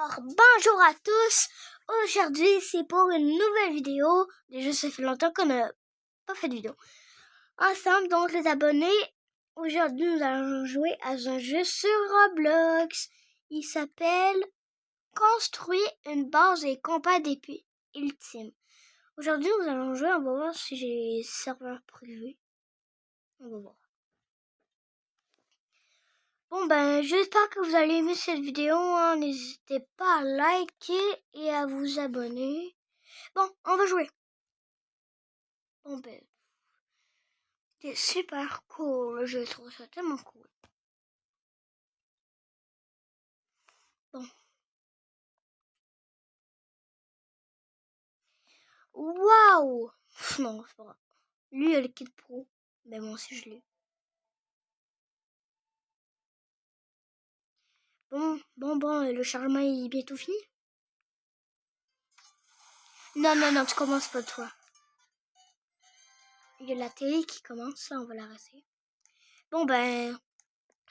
Alors, bonjour à tous. Aujourd'hui, c'est pour une nouvelle vidéo. Déjà, ça fait longtemps qu'on n'a pas fait de vidéo ensemble, donc les abonnés. Aujourd'hui, nous allons jouer à un jeu sur Roblox. Il s'appelle Construire une base et combat d'épée ultime. Aujourd'hui, nous allons jouer. On va voir si j'ai serveur privé. On va voir. Bon ben, j'espère que vous allez aimer cette vidéo, hein. N'hésitez pas à liker et à vous abonner. Bon, on va jouer. Bon ben, c'est super cool, je trouve ça tellement cool. Bon. Waouh! Non, c'est pas grave. Lui, il a le kit pro. Mais moi aussi, je l'ai. Bon, le chargement est bientôt fini? Non, tu commences pas toi. Il y a la télé qui commence, là, on va l'arrêter. Bon ben,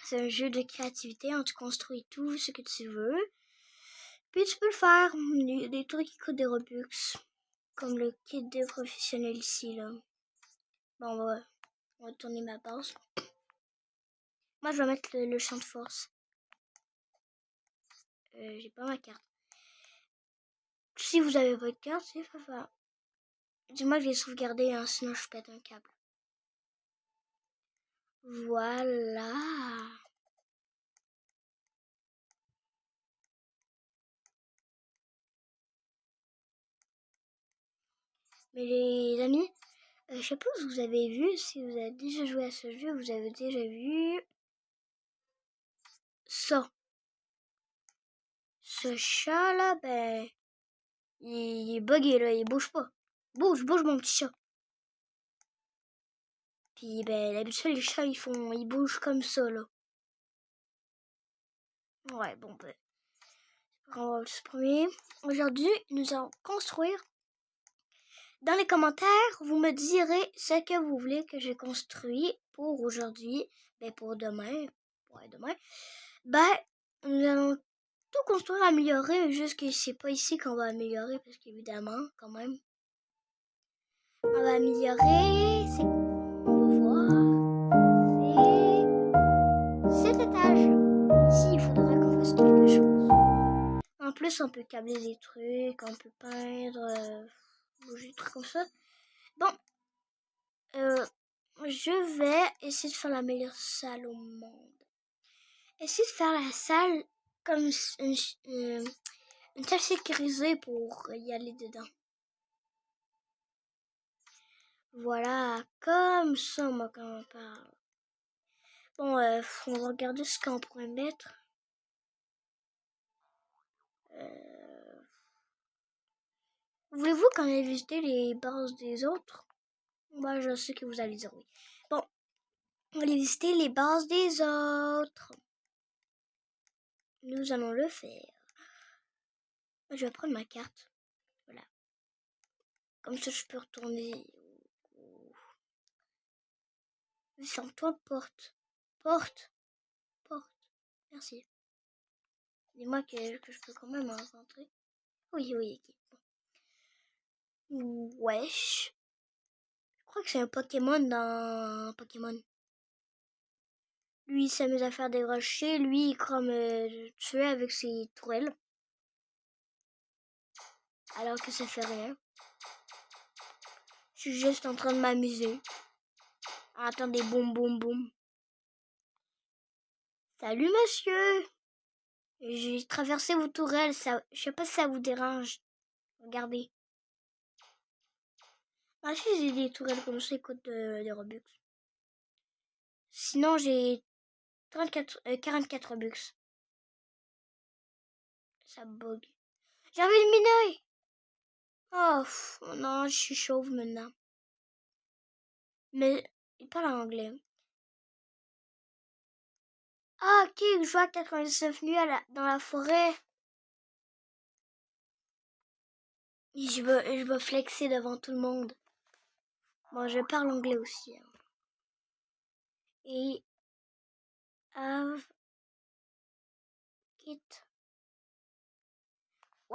c'est un jeu de créativité, hein, tu construis tout ce que tu veux. Puis tu peux le faire. Il y a des trucs qui coûtent des Robux. Comme le kit de professionnel ici, là. Bon, on va tourner ma base. Moi, je vais mettre le champ de force. J'ai pas ma carte. Si vous avez votre carte, c'est pas grave. Dis-moi que je vais sauvegarder, hein, sinon je pète un câble. Voilà. Mais les amis, je sais pas si vous avez vu, si vous avez déjà joué à ce jeu, vous avez déjà vu ça. Ce chat là, ben, il est bugué là, il bouge pas. Bouge mon petit chat. Puis ben d'habitude les chats ils bougent comme ça là. Ouais bon ben on va se promener. Aujourd'hui nous allons construire. Dans les commentaires vous me direz ce que vous voulez que je construise pour aujourd'hui, ben pour demain, demain. Ben nous allons tout construire, améliorer, juste que c'est pas ici qu'on va améliorer parce qu'évidemment quand même on va améliorer. On va voir. C'est cet étage. Ici, il faudra qu'on fasse quelque chose. En plus, on peut câbler des trucs, on peut peindre, bouger des trucs comme ça. Bon, je vais essayer de faire la meilleure salle au monde. Essayer de faire la salle comme une salle sécurisée pour y aller dedans. Voilà, comme ça, moi, quand on parle. Bon, on va regarder ce qu'on pourrait mettre. Voulez-vous qu'on aille visiter les bases des autres? Moi, je sais que vous allez dire oui. Bon, on va aller visiter les bases des autres. Nous allons le faire. Je vais prendre ma carte. Voilà. Comme ça, je peux retourner. Sans-toi, porte. Porte. Merci. Dis-moi que je peux quand même rentrer. Oui, ok. Wesh. Je crois que c'est un Pokémon dans Pokémon. Lui, il s'amuse à faire des rochers. Lui, il croit me tuer avec ses tourelles. Alors que ça fait rien. Je suis juste en train de m'amuser. Attendez, boum. Salut monsieur. J'ai traversé vos tourelles. Je sais pas si ça vous dérange. Regardez. Ah, si j'ai des tourelles comme ça, ils coûtent des Robux. Sinon, j'ai 44 Robux. Ça bug. J'ai envie de miner. Oh, non, je suis chauve maintenant. Mais il parle anglais. Ah, ok, je joue à 99 nuits dans la forêt. Et je veux flexer devant tout le monde. Bon, je parle anglais aussi. Hein. Et have it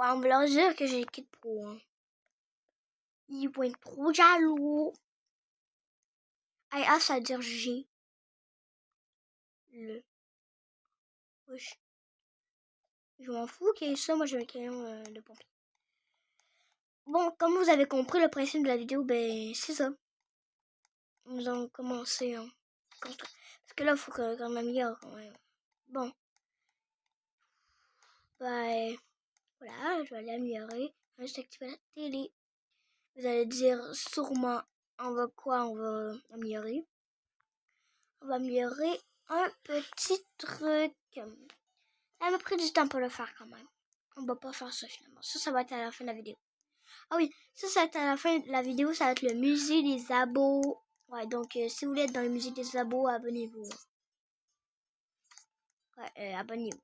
Ouais, on va leur dire que j'ai Kid Pro. Hein. Ils vont être trop jaloux. Hey, A, ça veut dire G. Le. Wesh. Je m'en fous qu'il y ait ça, moi j'ai un crayon de pompier. Bon, comme vous avez compris le principe de la vidéo, ben c'est ça. Nous allons commencer. Hein. Parce que là, il faut qu'on améliore. Ouais. Bon. Ben, voilà, je vais aller améliorer. Juste activer la télé. Vous allez dire sûrement on va améliorer. On va améliorer un petit truc. Ça m'a pris du temps pour le faire quand même. On va pas faire ça finalement. Ça va être à la fin de la vidéo. Ah oui, ça va être à la fin de la vidéo. Ça va être le musée des abos. Ouais, donc si vous voulez être dans le musée des abos, abonnez-vous. Ouais, abonnez-vous.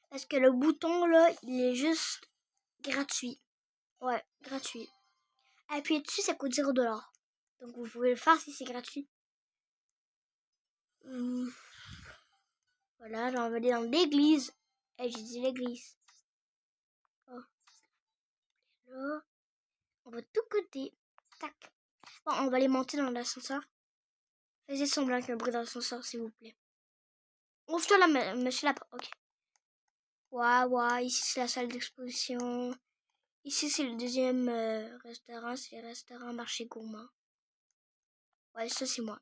Parce que le bouton là, il est juste gratuit. Ouais, gratuit. Appuyez dessus, ça coûte 0$. Donc vous pouvez le faire si c'est gratuit. Voilà, j'ai envoyé dans l'église. Et j'ai dit l'église. Oh. Là, on va tout côté. Tac. Bon, on va les monter dans l'ascenseur. Faites semblant qu'il y a un bruit dans l'ascenseur, s'il vous plaît. Ouvre-toi là, monsieur là. Ok. Ouais, ici c'est la salle d'exposition. Ici c'est le deuxième restaurant, c'est le restaurant Marché Gourmand. Ouais, ça c'est moi.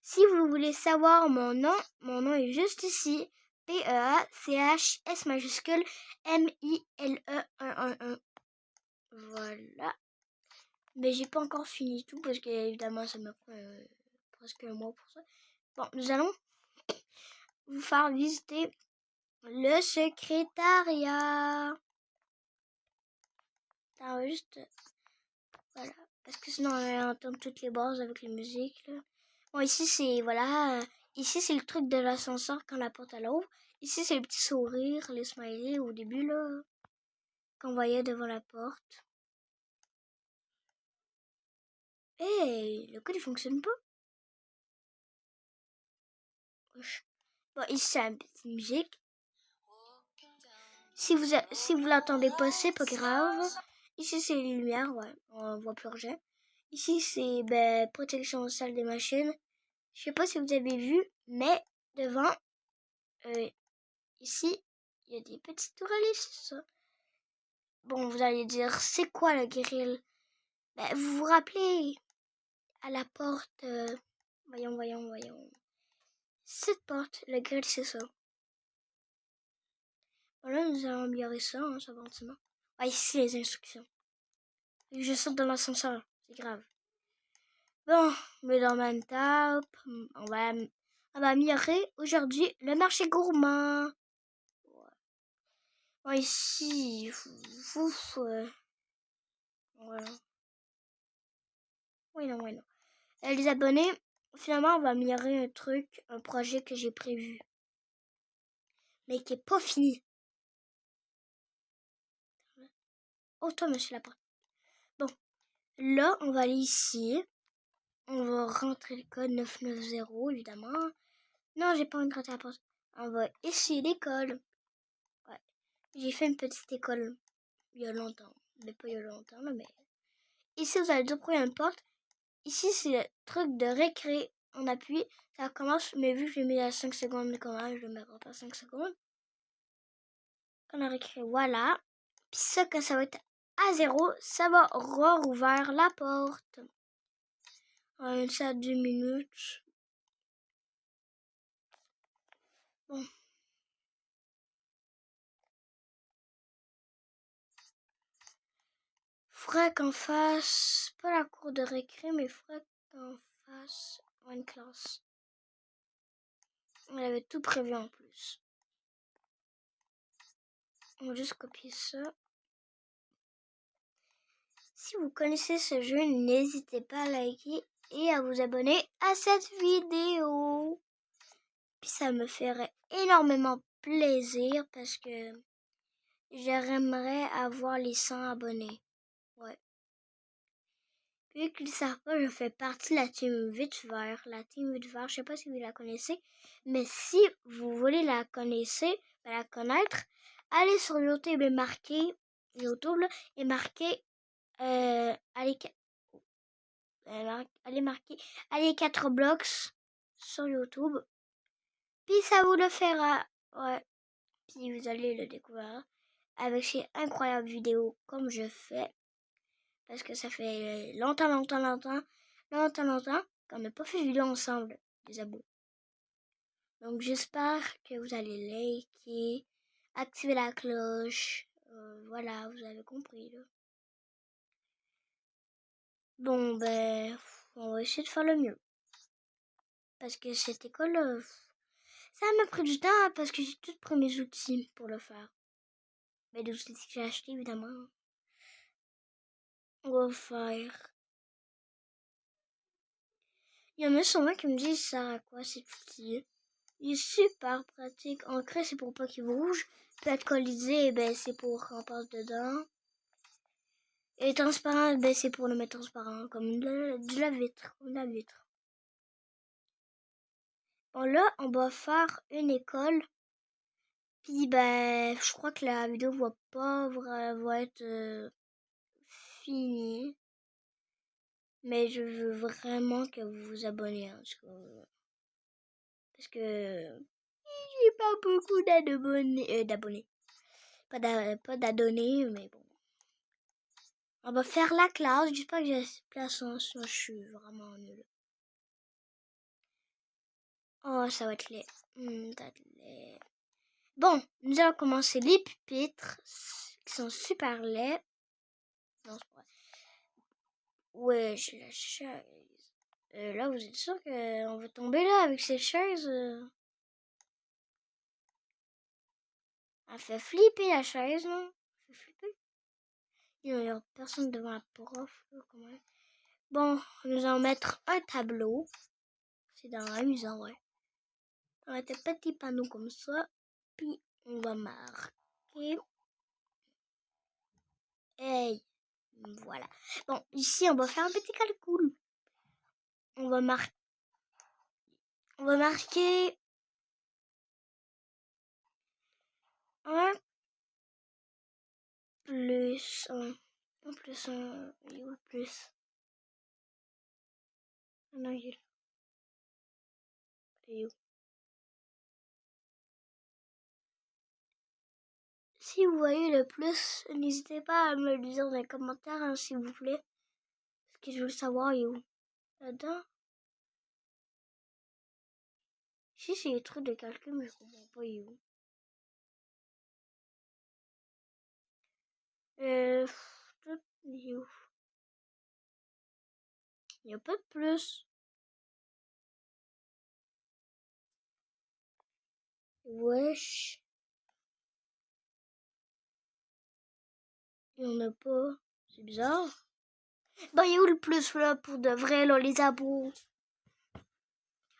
Si vous voulez savoir mon nom est juste ici. P-E-A-C-H-S majuscule M-I-L-E-1-1-1. Voilà. Mais j'ai pas encore fini tout parce que évidemment ça me prend presque un mois pour ça. Bon, nous allons vous faire visiter le secrétariat. Attends, juste... Voilà. Parce que sinon on va entendre toutes les bases avec les musiques. Là. Bon, ici c'est... Voilà. Ici c'est le truc de l'ascenseur quand la porte elle ouvre. Ici c'est le petit sourire, les smileys au début là. Qu'on voyait devant la porte. Hey, le code il fonctionne pas. Bon, ici c'est la petite musique. Si vous l'entendez pas, c'est pas grave. Ici c'est les lumières, ouais, on voit plus rien. Ici c'est protection salle des machines. Je sais pas si vous avez vu, mais devant, ici, il y a des petites tourelles, c'est ça. Bon, vous allez dire, c'est quoi le grill? Vous vous rappelez à la porte, voyons. Cette porte, le grill, c'est ça. Voilà, nous allons améliorer ça, hein, ça va gentiment. Ah, ici, les instructions. Je saute dans l'ascenseur, c'est grave. Bon, mais dans ma table, on va améliorer aujourd'hui le marché gourmand. Bon, ici, voilà. Oui, non. Les abonnés, finalement, on va améliorer un projet que j'ai prévu. Mais qui est pas fini. Oh, toi, monsieur Laporte. Bon, là, on va aller ici. On va rentrer le code 990, évidemment. Non, j'ai pas envie de rentrer la porte. On va essayer l'école. Ouais. J'ai fait une petite école il y a longtemps. Mais pas il y a longtemps, là, mais... Ici, vous allez dire pourquoi il y a une porte. Ici, c'est le truc de récré. On appuie, ça commence, mais vu que j'ai mis à 5 secondes, comment je vais mettre à 5 secondes. Quand on a récré, voilà. Puis ça, quand ça va être à 0, ça va rouvrir la porte. On va mettre ça à 2 minutes. Bon. Faudrait qu'on fasse, pas la cour de récré, mais faudrait qu'on fasse une classe. On avait tout prévu en plus. On va juste copier ça. Si vous connaissez ce jeu, n'hésitez pas à liker et à vous abonner à cette vidéo. Puis ça me ferait énormément plaisir parce que j'aimerais avoir les 100 abonnés. Ouais. Vu qu'ils ne savent pas, je fais partie de la team Vite-Vert. La team Vite-Vert, je sais pas si vous la connaissez, mais si vous voulez la connaître, allez sur YouTube et marquez YouTube là, et marquez allez marquer allez 4 blocs sur YouTube. Puis ça vous le fera. Ouais. Puis vous allez le découvrir avec ces incroyables vidéos comme je fais. Parce que ça fait longtemps qu'on n'a pas fait de vidéo ensemble, les abos. Donc j'espère que vous allez liker, activer la cloche. Voilà, vous avez compris là. Bon ben, on va essayer de faire le mieux. Parce que cette école, ça m'a pris du temps parce que j'ai tout pris mes outils pour le faire. Mais des outils que j'ai achetés évidemment. On va faire. Il y en a souvent qui me disent ça à quoi cet outil. Il est super pratique. Ancré, c'est pour pas qu'il bouge. Puis alcoolisé, ben, c'est pour qu'on passe dedans. Et transparent, ben, c'est pour le mettre transparent, comme de la vitre. Comme de la vitre. Bon, là, on va faire une école. Puis, ben, je crois que la vidéo va être finie. Mais je veux vraiment que vous vous abonnez. Hein, parce que j'ai pas beaucoup d'abonnés. Pas d'abonnés, mais bon. On va faire la classe. J'espère que j'ai assez de place. Sinon, je suis vraiment nulle. Oh, ça va être laid. Ça va être laid. Bon, nous allons commencer les pupitres qui sont super laids. Non, c'est pas vrai. Ouais, j'ai la chaise. Là, vous êtes sûr qu'on va tomber là avec ces chaises? Elle fait flipper la chaise, non? Elle fait flipper. Il n'y a personne devant la prof. Là, comment... Bon, nous allons mettre un tableau. C'est dans amusant, ouais. On va mettre un petit panneau comme ça. Puis, on va marquer. Hey, voilà. Bon, ici, on va faire un petit calcul. On va marquer 1 plus 1. 1 plus 1. Il est où le plus? Ah non, il est où? Si vous voyez le plus, n'hésitez pas à me le dire dans les commentaires, hein, s'il vous plaît. Parce que je veux savoir, il est où? Là-dedans? Si c'est les trucs de calcul, mais je comprends pas, il est où? Il est où? Il n'y a pas de plus. Wesh. Il n'y en a pas. C'est bizarre. Bah, il y a où le plus là pour de vrai, là, les abos?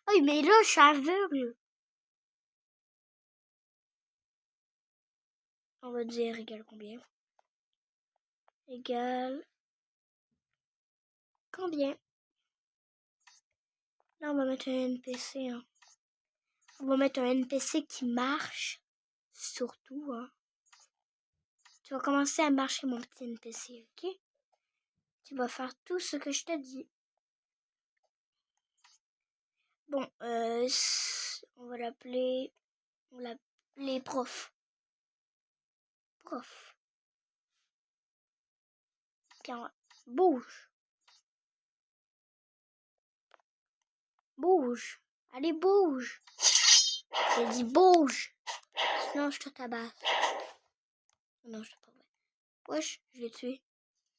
Oui, mais là, je suis aveugle. On va dire égal combien? Égal combien? Là, on va mettre un NPC. Hein. On va mettre un NPC qui marche. Surtout, hein. Tu vas commencer à marcher, mon petit NPC, ok? Tu vas faire tout ce que je te dis. Bon, on va l'appeler prof. Prof. Tiens, bouge. Bouge. Allez, bouge. J'ai dit bouge. Sinon, je te tabasse. Non, je te tabasse. Wesh, je l'ai tué.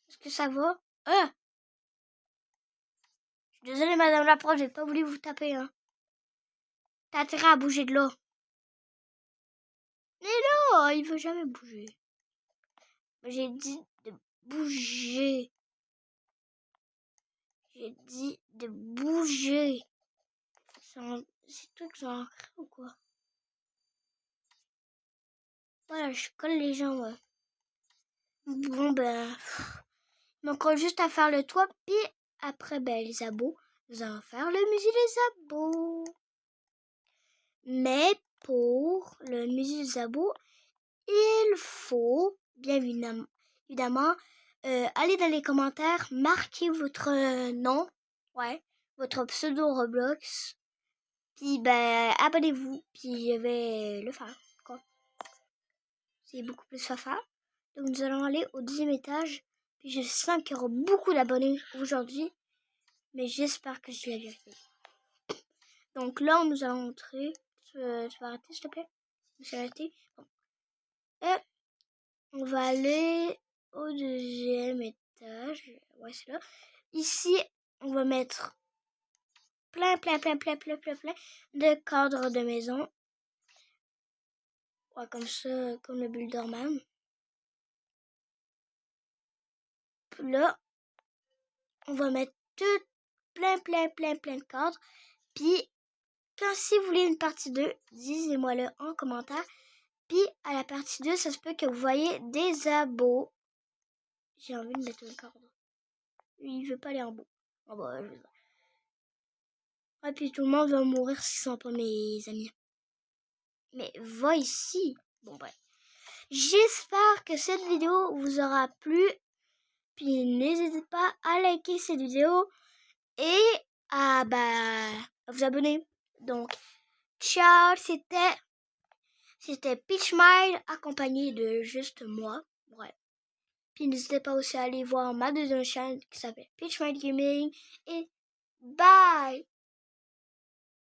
Est-ce que ça va? Ah! Je suis désolée, madame la prof, j'ai pas voulu vous taper, hein. T'as intérêt à bouger de là. Mais non, il veut jamais bouger. J'ai dit de bouger. J'ai dit de bouger. C'est toi que j'ai ancré ou quoi? Voilà, je colle les gens, ouais. Bon, ben, il manquera juste à faire le toit, puis après, ben, les abos. Nous allons faire le musée des abos. Mais pour le musée des abos, il faut, bien évidemment, allez dans les commentaires, marquez votre nom, votre pseudo Roblox, puis ben abonnez-vous, puis je vais le faire, quoi. C'est beaucoup plus faire. Donc nous allons aller au 10e étage, puis je sens qu'il y aura beaucoup d'abonnés aujourd'hui, mais j'espère que je dis la vérité. Donc là, nous allons entrer. Tu vas arrêter, s'il te plaît? Je vais arrêter. Bon. Et on va aller au 2e étage. Ouais, c'est là. Ici, on va mettre plein de cadres de maison. Ouais, comme ça, comme le Builderman. Puis là, on va mettre tout plein de cadres. Puis, si vous voulez une partie 2, dites-moi-le en commentaire. Puis, à la partie 2, ça se peut que vous voyez des abos. J'ai envie de mettre un cadre. Il veut pas aller en bas. Ah bah, je vais pas. Ah, puis tout le monde va mourir s'ils sont pas mes amis. Mais va ici. Bon, bref. J'espère que cette vidéo vous aura plu. Puis n'hésitez pas à liker cette vidéo et à vous abonner. Donc, ciao, c'était Peachmile accompagné de juste moi. Bref. Puis n'hésitez pas aussi à aller voir ma deuxième chaîne qui s'appelle Peachmile Gaming. Et bye!